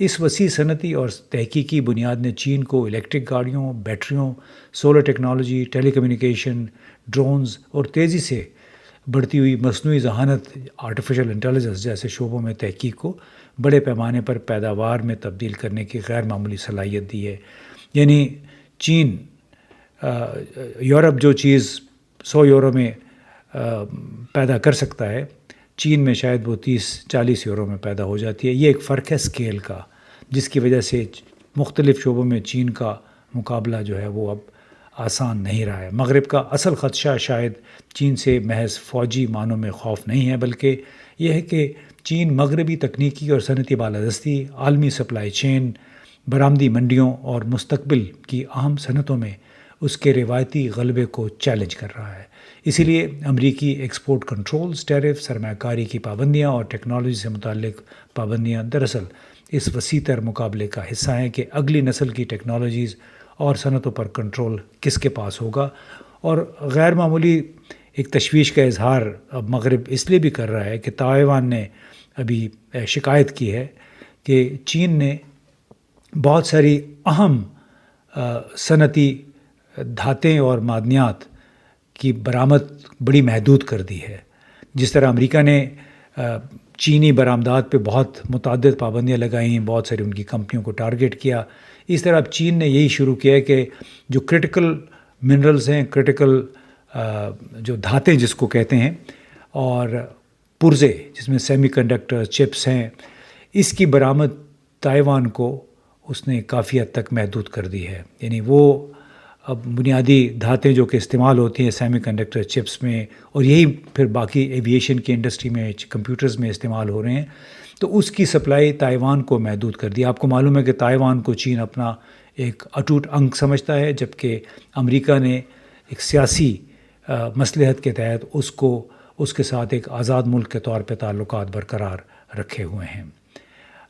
اس وسیع صنعتی اور تحقیقی بنیاد نے چین کو الیکٹرک گاڑیوں، بیٹریوں، سولر ٹیکنالوجی، ٹیلی کمیونیکیشن، ڈرونز اور تیزی سے بڑھتی ہوئی مصنوعی ذہانت آرٹیفیشل انٹیلیجنس جیسے شعبوں میں تحقیق کو بڑے پیمانے پر پیداوار میں تبدیل کرنے کی غیر معمولی صلاحیت دی ہے۔ یعنی چین یورپ جو چیز 100 یورو میں پیدا کر سکتا ہے، چین میں شاید وہ 30-40 یورو میں پیدا ہو جاتی ہے۔ یہ ایک فرق ہے اسکیل کا، جس کی وجہ سے مختلف شعبوں میں چین کا مقابلہ جو ہے وہ اب آسان نہیں رہا ہے۔ مغرب کا اصل خدشہ شاید چین سے محض فوجی معنوں میں خوف نہیں ہے، بلکہ یہ ہے کہ چین مغربی تکنیکی اور صنعتی بالادستی، عالمی سپلائی چین، برآمدی منڈیوں اور مستقبل کی اہم صنعتوں میں اس کے روایتی غلبے کو چیلنج کر رہا ہے۔ اسی لیے امریکی ایکسپورٹ کنٹرولز، ٹیرف، سرمایہ کاری کی پابندیاں اور ٹیکنالوجی سے متعلق پابندیاں دراصل اس وسیع تر مقابلے کا حصہ ہیں کہ اگلی نسل کی ٹیکنالوجیز اور صنعتوں پر کنٹرول کس کے پاس ہوگا۔ اور غیر معمولی ایک تشویش کا اظہار اب مغرب اس لیے بھی کر رہا ہے کہ تائیوان نے ابھی شکایت کی ہے کہ چین نے بہت ساری اہم صنعتی دھاتیں اور معدنیات کی برآمد بڑی محدود کر دی ہے۔ جس طرح امریکہ نے چینی برآمدات پہ بہت متعدد پابندیاں لگائیں، بہت ساری ان کی کمپنیوں کو ٹارگٹ کیا، اس طرح اب چین نے یہی شروع کیا ہے کہ جو کرٹیکل منرلز ہیں، کرٹیکل جو دھاتیں جس کو کہتے ہیں، اور پرزے جس میں سیمی کنڈکٹر چپس ہیں، اس کی برآمد تائیوان کو اس نے کافی حد تک محدود کر دی ہے۔ یعنی وہ اب بنیادی دھاتیں جو کہ استعمال ہوتی ہیں سیمی کنڈکٹر چپس میں، اور یہی پھر باقی ایویشن کی انڈسٹری میں، کمپیوٹرز میں استعمال ہو رہے ہیں، تو اس کی سپلائی تائیوان کو محدود کر دی۔ آپ کو معلوم ہے کہ تائیوان کو چین اپنا ایک اٹوٹ انگ سمجھتا ہے، جبکہ امریکہ نے ایک سیاسی مصلحت کے تحت اس کے ساتھ ایک آزاد ملک کے طور پہ تعلقات برقرار رکھے ہوئے ہیں۔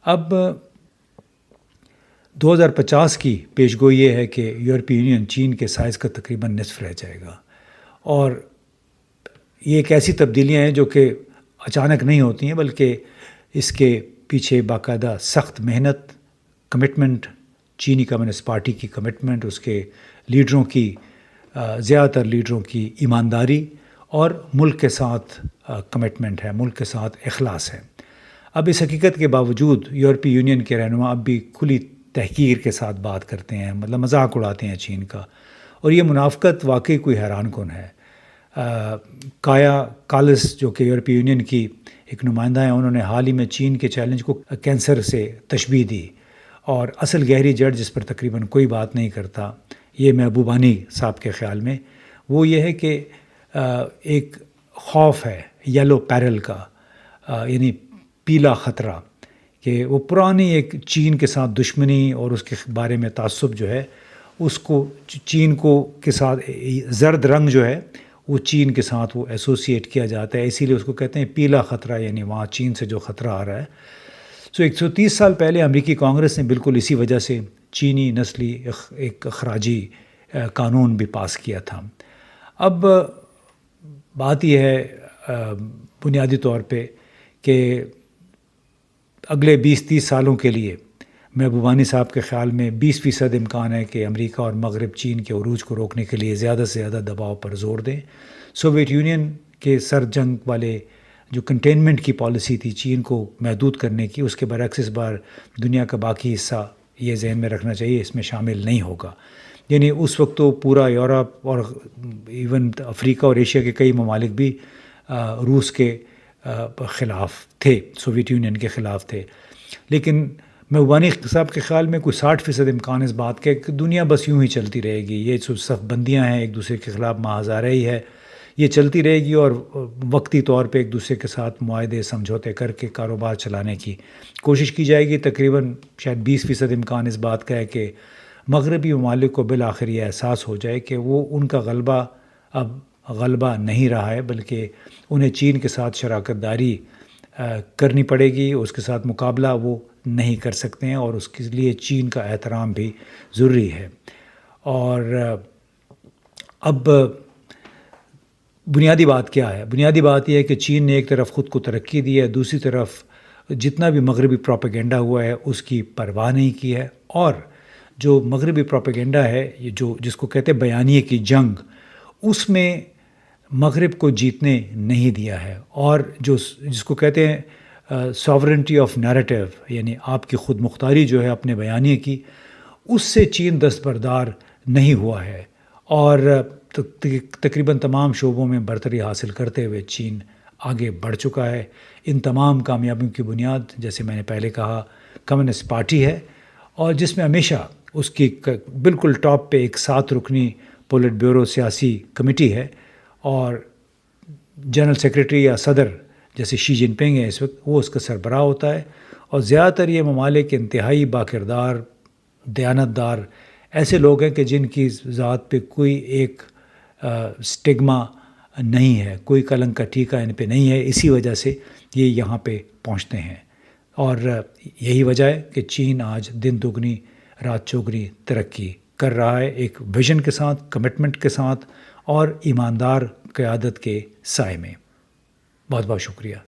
اب 2050 کی پیشگوئی یہ ہے کہ یورپی یونین چین کے سائز کا تقریباً نصف رہ جائے گا، اور یہ ایک ایسی تبدیلیاں ہیں جو کہ اچانک نہیں ہوتی ہیں، بلکہ اس کے پیچھے باقاعدہ سخت محنت، کمٹمنٹ، چینی کمیونسٹ پارٹی کی کمٹمنٹ، اس کے لیڈروں کی زیادہ تر لیڈروں کی ایمانداری اور ملک کے ساتھ کمٹمنٹ ہے، ملک کے ساتھ اخلاص ہے۔ اب اس حقیقت کے باوجود یورپی یونین کے رہنما اب بھی کھلی تحقیر کے ساتھ بات کرتے ہیں، مطلب مذاق اڑاتے ہیں چین کا، اور یہ منافقت واقعی کوئی حیران کن ہے۔ کایا کالس جو کہ یورپی یونین کی ایک نمائندہ ہیں، انہوں نے حال ہی میں چین کے چیلنج کو کینسر سے تشبیہ دی، اور اصل گہری جڑ جس پر تقریباً کوئی بات نہیں کرتا، یہ محبوبانی صاحب کے خیال میں وہ یہ ہے کہ ایک خوف ہے یلو پیرل کا، یعنی پیلا خطرہ، کہ وہ پرانی ایک چین کے ساتھ دشمنی اور اس کے بارے میں تعصب جو ہے، اس کو چین کو کے ساتھ زرد رنگ جو ہے وہ چین کے ساتھ وہ ایسوسیٹ کیا جاتا ہے، اسی لیے اس کو کہتے ہیں پیلا خطرہ، یعنی وہاں چین سے جو خطرہ آ رہا ہے۔ 130 سال پہلے امریکی کانگریس نے بالکل اسی وجہ سے چینی نسلی ایک اخراجی قانون بھی پاس کیا تھا۔ اب بات یہ ہے بنیادی طور پہ کہ اگلے 20-30 سالوں کے لیے محبوبانی صاحب کے خیال میں 20% امکان ہے کہ امریکہ اور مغرب چین کے عروج کو روکنے کے لیے زیادہ سے زیادہ دباؤ پر زور دیں۔ سوویت یونین کے سر جنگ والے جو کنٹینمنٹ کی پالیسی تھی چین کو محدود کرنے کی، اس کے برعکس اس بار دنیا کا باقی حصہ یہ ذہن میں رکھنا چاہیے اس میں شامل نہیں ہوگا۔ یعنی اس وقت تو پورا یورپ اور ایون افریقہ اور ایشیا کے کئی ممالک بھی روس کے خلاف تھے، سوویت یونین کے خلاف تھے، لیکن محبوبانی صاحب کے خیال میں کوئی 60% امکان اس بات کا کہ دنیا بس یوں ہی چلتی رہے گی، یہ صف بندیاں ہیں ایک دوسرے کے خلاف محاذ ہی ہے، یہ چلتی رہے گی، اور وقتی طور پہ ایک دوسرے کے ساتھ معاہدے سمجھوتے کر کے کاروبار چلانے کی کوشش کی جائے گی۔ تقریباً شاید 20% امکان اس بات کا ہے کہ مغربی ممالک کو بالآخر یہ احساس ہو جائے کہ وہ ان کا غلبہ اب غلبہ نہیں رہا ہے، بلکہ انہیں چین کے ساتھ شراکت داری کرنی پڑے گی، اس کے ساتھ مقابلہ وہ نہیں کر سکتے ہیں، اور اس کے لیے چین کا احترام بھی ضروری ہے۔ اور اب بنیادی بات کیا ہے؟ بنیادی بات یہ ہے کہ چین نے ایک طرف خود کو ترقی دی ہے، دوسری طرف جتنا بھی مغربی پروپیگنڈا ہوا ہے اس کی پرواہ نہیں کی ہے، اور جو مغربی پروپیگنڈا ہے یہ جس کو کہتے ہیں بیانیے کی جنگ، اس میں مغرب کو جیتنے نہیں دیا ہے، اور جس کو کہتے ہیں ساورنٹی آف نیریٹو، یعنی آپ کی خود مختاری جو ہے اپنے بیانیے کی، اس سے چین دستبردار نہیں ہوا ہے، اور تقریباً تمام شعبوں میں برتری حاصل کرتے ہوئے چین آگے بڑھ چکا ہے۔ ان تمام کامیابیوں کی بنیاد، جیسے میں نے پہلے کہا، کمیونسٹ پارٹی ہے، اور جس میں ہمیشہ اس کی بالکل ٹاپ پہ ایک 7 رکنی پولٹ بیورو سیاسی کمیٹی ہے، اور جنرل سیکریٹری یا صدر جیسے شی جن پنگ ہے اس وقت، وہ اس کا سربراہ ہوتا ہے، اور زیادہ تر یہ ممالک انتہائی باکردار، دیانتدار ایسے لوگ ہیں کہ جن کی ذات پہ کوئی ایک سٹگما نہیں ہے، کوئی کلنک کا ٹیکا ان پہ نہیں ہے، اسی وجہ سے یہ یہاں پہ پہنچتے ہیں، اور یہی وجہ ہے کہ چین آج دن دگنی رات چوگنی ترقی کر رہا ہے، ایک ویژن کے ساتھ، کمٹمنٹ کے ساتھ، اور ایماندار قیادت کے سائے میں۔ بہت بہت شکریہ۔